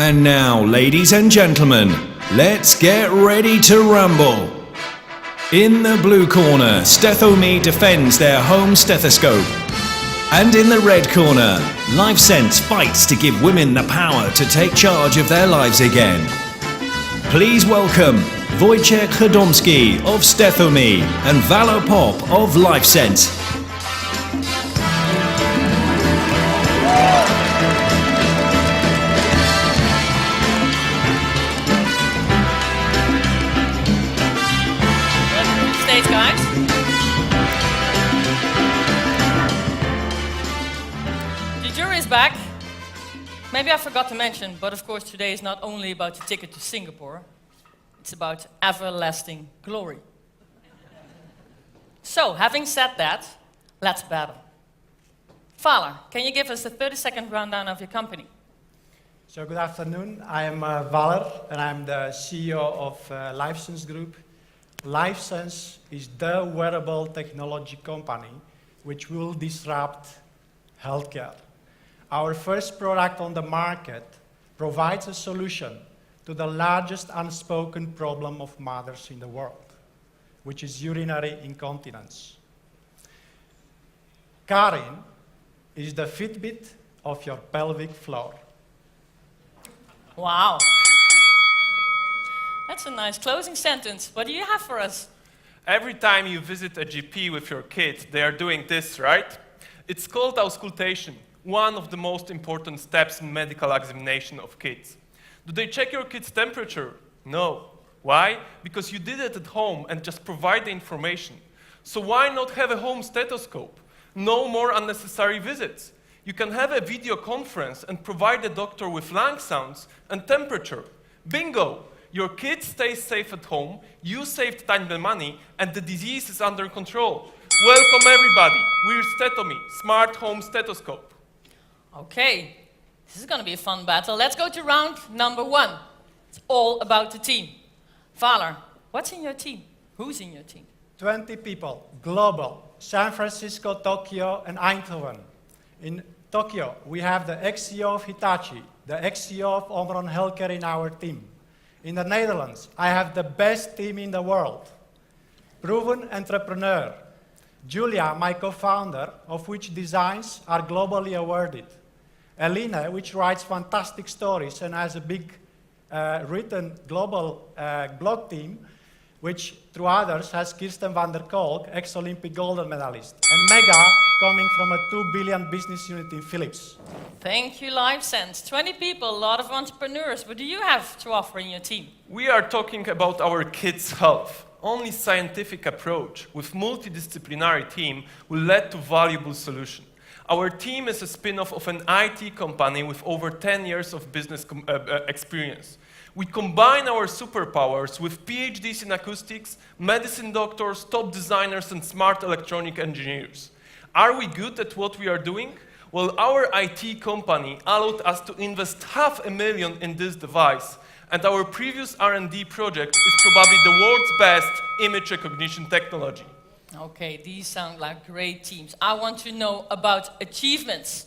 And now, ladies and gentlemen, let's get ready to rumble. In the blue corner, StethoMe defends their home stethoscope. And in the red corner, LifeSense fights to give women the power to take charge of their lives again. Please welcome Wojciech Radomski of StethoMe and Valer of LifeSense. Guys. The jury is back. Maybe I forgot to mention, but of course today is not only about the ticket to Singapore, it's about everlasting glory. So, having said that, let's battle. Valer, can you give us a 30-second rundown of your company? So good afternoon, I am Valer and I'm the CEO of LifeSense Group. LifeSense is the wearable technology company which will disrupt healthcare. Our first product on the market provides a solution to the largest unspoken problem of mothers in the world, which is urinary incontinence. Carin is the Fitbit of your pelvic floor. Wow. That's a nice closing sentence. What do you have for us? Every time you visit a GP with your kid, they are doing this, right? It's called auscultation, one of the most important steps in medical examination of kids. Do they check your kid's temperature? No. Why? Because you did it at home and just provide the information. So why not have a home stethoscope? No more unnecessary visits. You can have a video conference and provide the doctor with lung sounds and temperature. Bingo! Your kid stays safe at home, you saved time and money, and the disease is under control. Welcome everybody. We're StethoMe, Smart Home Stethoscope. Okay, this is going to be a fun battle. Let's go to round number 1. It's all about the team. Valer, what's in your team? Who's in your team? 20 people, global, San Francisco, Tokyo, and Eindhoven. In Tokyo, we have the ex-CEO of Hitachi, the ex-CEO of Omron Healthcare in our team. In the Netherlands, I have the best team in the world. Proven entrepreneur. Julia, my co-founder, of which designs are globally awarded. Eline, which writes fantastic stories and has a big written global blog team, which through others has Kirsten van der Kolk, ex-Olympic gold medalist. And Mega, coming from a 2 billion business unit in Philips. Thank you, LifeSense. 20 people, a lot of entrepreneurs. What do you have to offer in your team? We are talking about our kids' health. Only scientific approach with multidisciplinary team will lead to valuable solution. Our team is a spin-off of an IT company with over 10 years of business experience. We combine our superpowers with PhDs in acoustics, medicine doctors, top designers, and smart electronic engineers. Are we good at what we are doing? Well, our IT company allowed us to invest $500,000 in this device, and our previous R&D project is probably the world's best image recognition technology. Okay, these sound like great teams. I want to know about achievements.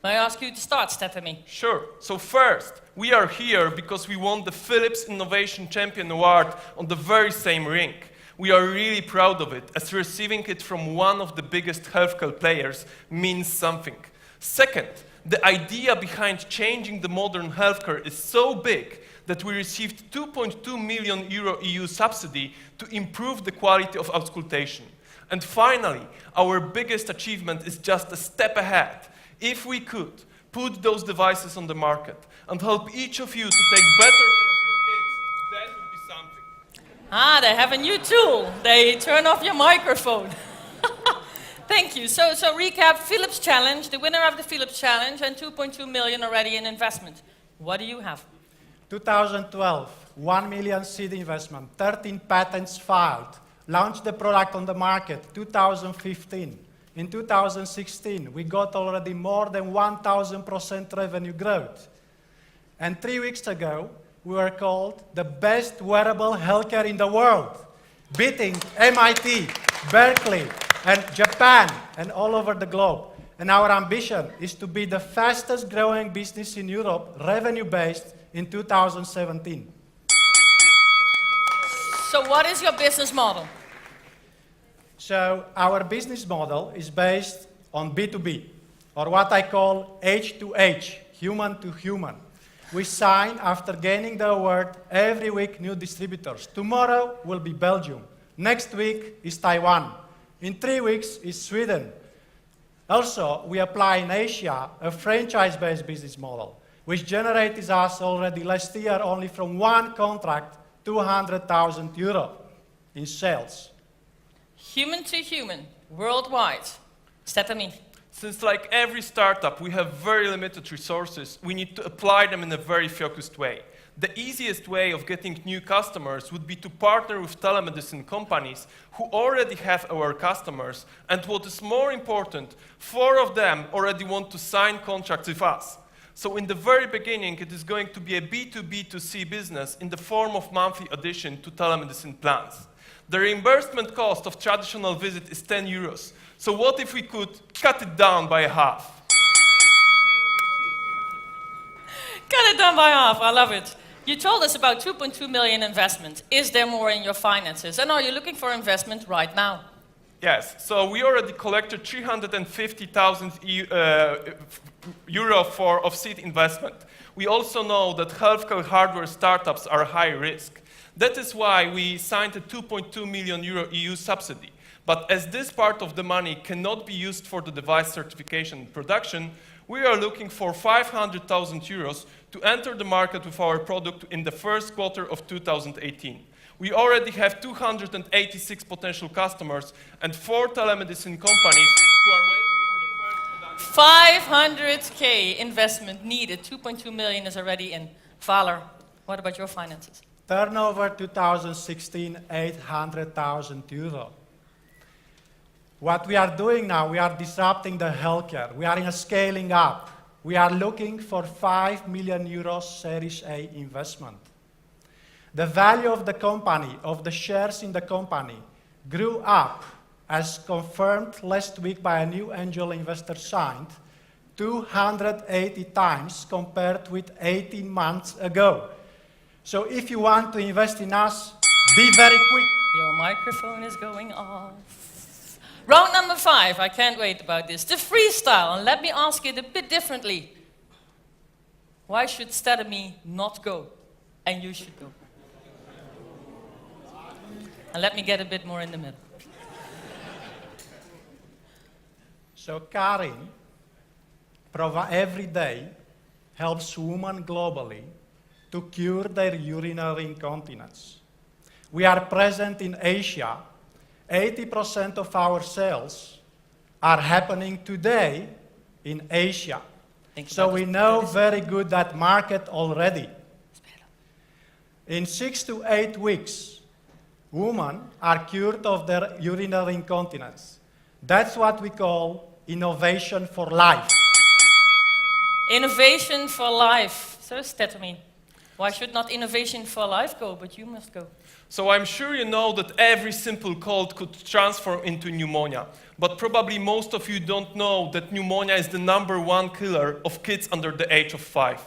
May I ask you to start, StethoMe? Sure. So first, we are here because we won the Philips Innovation Champion Award on the very same ring. We are really proud of it, as receiving it from one of the biggest healthcare players means something. Second, the idea behind changing the modern healthcare is so big that we received €2.2 million EU subsidy to improve the quality of auscultation. And finally, our biggest achievement is just a step ahead. If we could put those devices on the market and help each of you to take better care of your kids, that would be something. Ah, they have a new tool. They turn off your microphone. Thank you. So recap, Philips Challenge, the winner of the Philips Challenge, and 2.2 million already in investment. What do you have? 2012, 1 million seed investment, 13 patents filed, launched the product on the market, 2015. In 2016, we got already more than 1,000% revenue growth. And 3 weeks ago, we were called the best wearable healthcare in the world, beating MIT, Berkeley, and Japan, and all over the globe. And our ambition is to be the fastest growing business in Europe, revenue-based, in 2017. So what is your business model? So our business model is based on B2B, or what I call H to H, human to human. We sign, after gaining the award, every week new distributors. Tomorrow will be Belgium. Next week is Taiwan. In 3 weeks is Sweden. Also, we apply in Asia a franchise-based business model, which generated us already last year only from one contract, 200,000 euro in sales. Human to human, worldwide. StethoMe. Since like every startup, we have very limited resources, we need to apply them in a very focused way. The easiest way of getting new customers would be to partner with telemedicine companies who already have our customers, and what is more important, 4 of them already want to sign contracts with us. So in the very beginning, it is going to be a B2B2C business in the form of monthly addition to telemedicine plans. The reimbursement cost of traditional visit is 10 euros. So what if we could cut it down by half? Cut it down by half, I love it. You told us about 2.2 million investment. Is there more in your finances? And are you looking for investment right now? Yes, so we already collected 350,000 euro of seed investment. We also know that healthcare hardware startups are high risk. That is why we signed a 2.2 million euro EU subsidy. But as this part of the money cannot be used for the device certification and production, we are looking for 500,000 euros to enter the market with our product in the first quarter of 2018. We already have 286 potential customers and 4 telemedicine companies who are waiting for the first production. 500K investment needed. 2.2 million is already in. Valer, what about your finances? Turnover 2016, 800,000 euro. What we are doing now, we are disrupting the healthcare. We are in a scaling up. We are looking for 5 million euros Series A investment. The value of the company, of the shares in the company, grew up, as confirmed last week by a new angel investor signed, 280 times compared with 18 months ago. So if you want to invest in us, be very quick. Your microphone is going off. Round number 5, I can't wait about this. The freestyle, and let me ask it a bit differently. Why should StethoMe not go? And you should go. And let me get a bit more in the middle. So Carin, every day, helps women globally to cure their urinary incontinence. We are present in Asia. 80% of our sales are happening today in Asia. So we know very good that market already. In 6 to 8 weeks, women are cured of their urinary incontinence. That's what we call innovation for life. Innovation for life. So StethoMe. Why should not innovation for life go, but you must go? So I'm sure you know that every simple cold could transform into pneumonia. But probably most of you don't know that pneumonia is the #1 killer of kids under the age of 5.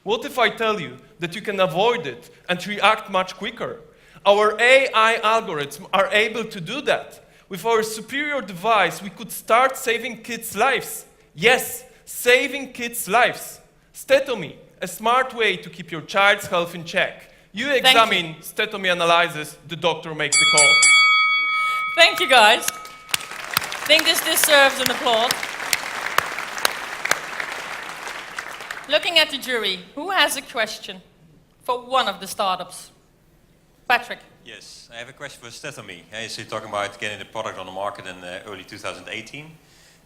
What if I tell you that you can avoid it and react much quicker? Our AI algorithms are able to do that. With our superior device, we could start saving kids' lives. Yes, saving kids' lives. StethoMe, a smart way to keep your child's health in check. You examine, StethoMe analyzes, the doctor makes the call. Thank you, guys. I think this deserves an applause. Looking at the jury, who has a question for one of the startups? Patrick. Yes, I have a question for StethoMe. So you're talking about getting the product on the market in early 2018.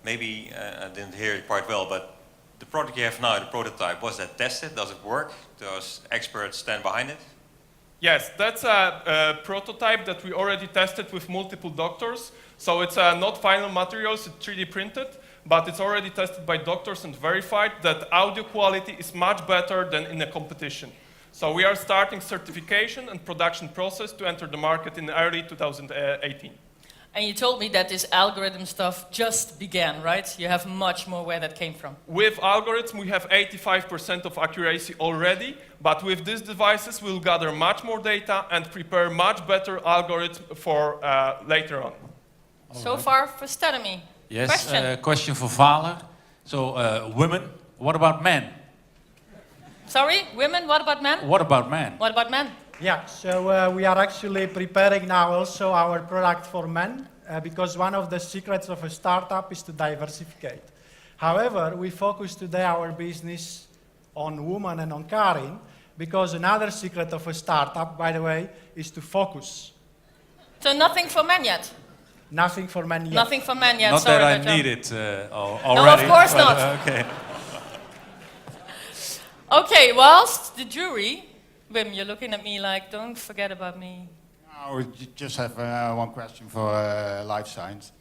Maybe I didn't hear it quite well, but the product you have now, the prototype, was that tested? Does it work? Does experts stand behind it? Yes, that's a prototype that we already tested with multiple doctors. So it's not final materials, it's 3D printed, but it's already tested by doctors and verified that audio quality is much better than in a competition. So we are starting certification and production process to enter the market in early 2018. And you told me that this algorithm stuff just began, right? You have much more where that came from. With algorithms, we have 85% of accuracy already, but with these devices, we'll gather much more data and prepare much better algorithms for later on. So far for StethoMe. Yes, Question. question for Valer. So, women, what about men? Sorry, women, what about men? What about men? What about men? Yeah, so we are actually preparing now also our product for men, because one of the secrets of a startup is to diversify. However, we focus today our business on women and on Carin, because another secret of a startup, by the way, is to focus. So nothing for men yet? Nothing for men yet. Nothing for men yet, Not sorry. that I but, need it already. No, of course but, not. Okay. Okay, whilst the jury, Wim, you're looking at me like, don't forget about me. I would just have one question for LifeSense.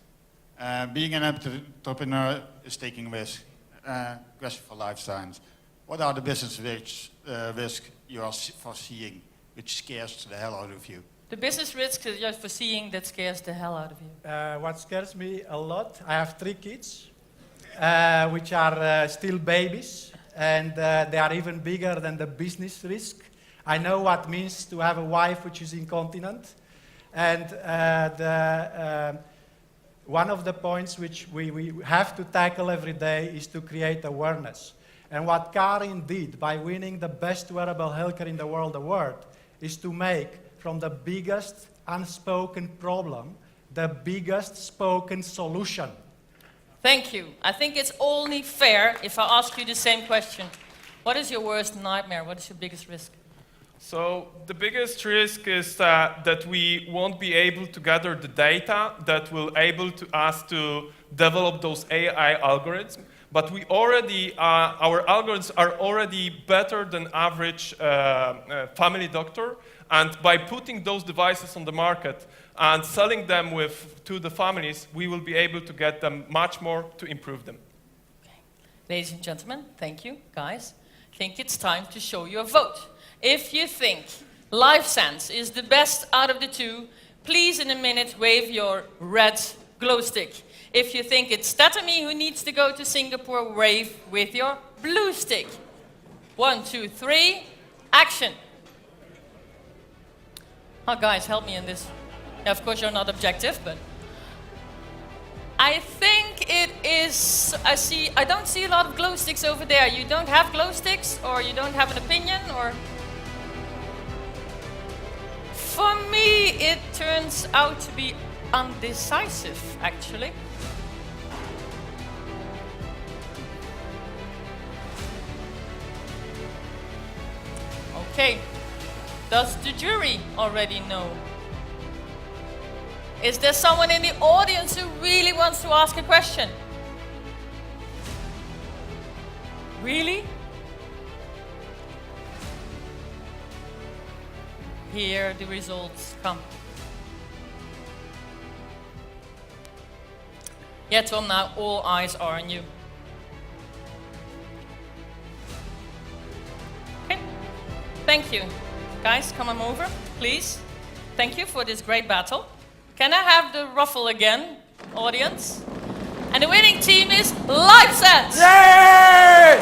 Being an entrepreneur is taking risk. Question for LifeSense. What are the business risks you are foreseeing which scares the hell out of you? The business risk that you're foreseeing that scares the hell out of you. What scares me a lot, I have 3 kids, which are still babies, and they are even bigger than the business risk. I know what it means to have a wife which is incontinent, and one of the points which we have to tackle every day is to create awareness. And what Carin did by winning the best wearable healthcare in the world award is to make from the biggest unspoken problem the biggest spoken solution. Thank you. I think it's only fair if I ask you the same question. What is your worst nightmare? What is your biggest risk? So the biggest risk is that we won't be able to gather the data that will able to us to develop those AI algorithms. But we already, our algorithms are already better than average family doctor. And by putting those devices on the market and selling them to the families, we will be able to get them much more to improve them. Okay. Ladies and gentlemen, thank you, guys. I think it's time to show your vote. If you think LifeSense is the best out of the 2, please in a minute wave your red glow stick. If you think it's StethoMe who needs to go to Singapore, wave with your blue stick. 1, 2, 3, action. Oh, guys, help me in this. Yeah, of course, you're not objective, but I think it is. I don't see a lot of glow sticks over there. You don't have glow sticks, or you don't have an opinion, or. For me, it turns out to be undecisive, actually. Okay. Does the jury already know? Is there someone in the audience who really wants to ask a question? Really? Here the results come. Yeah, Tom, now all eyes are on you. Okay, thank you. Guys, come on over, please. Thank you for this great battle. Can I have the ruffle again, audience? And the winning team is LifeSense! Yay!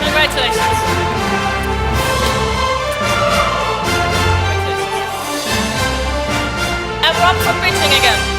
Congratulations. And Rob for pitching again.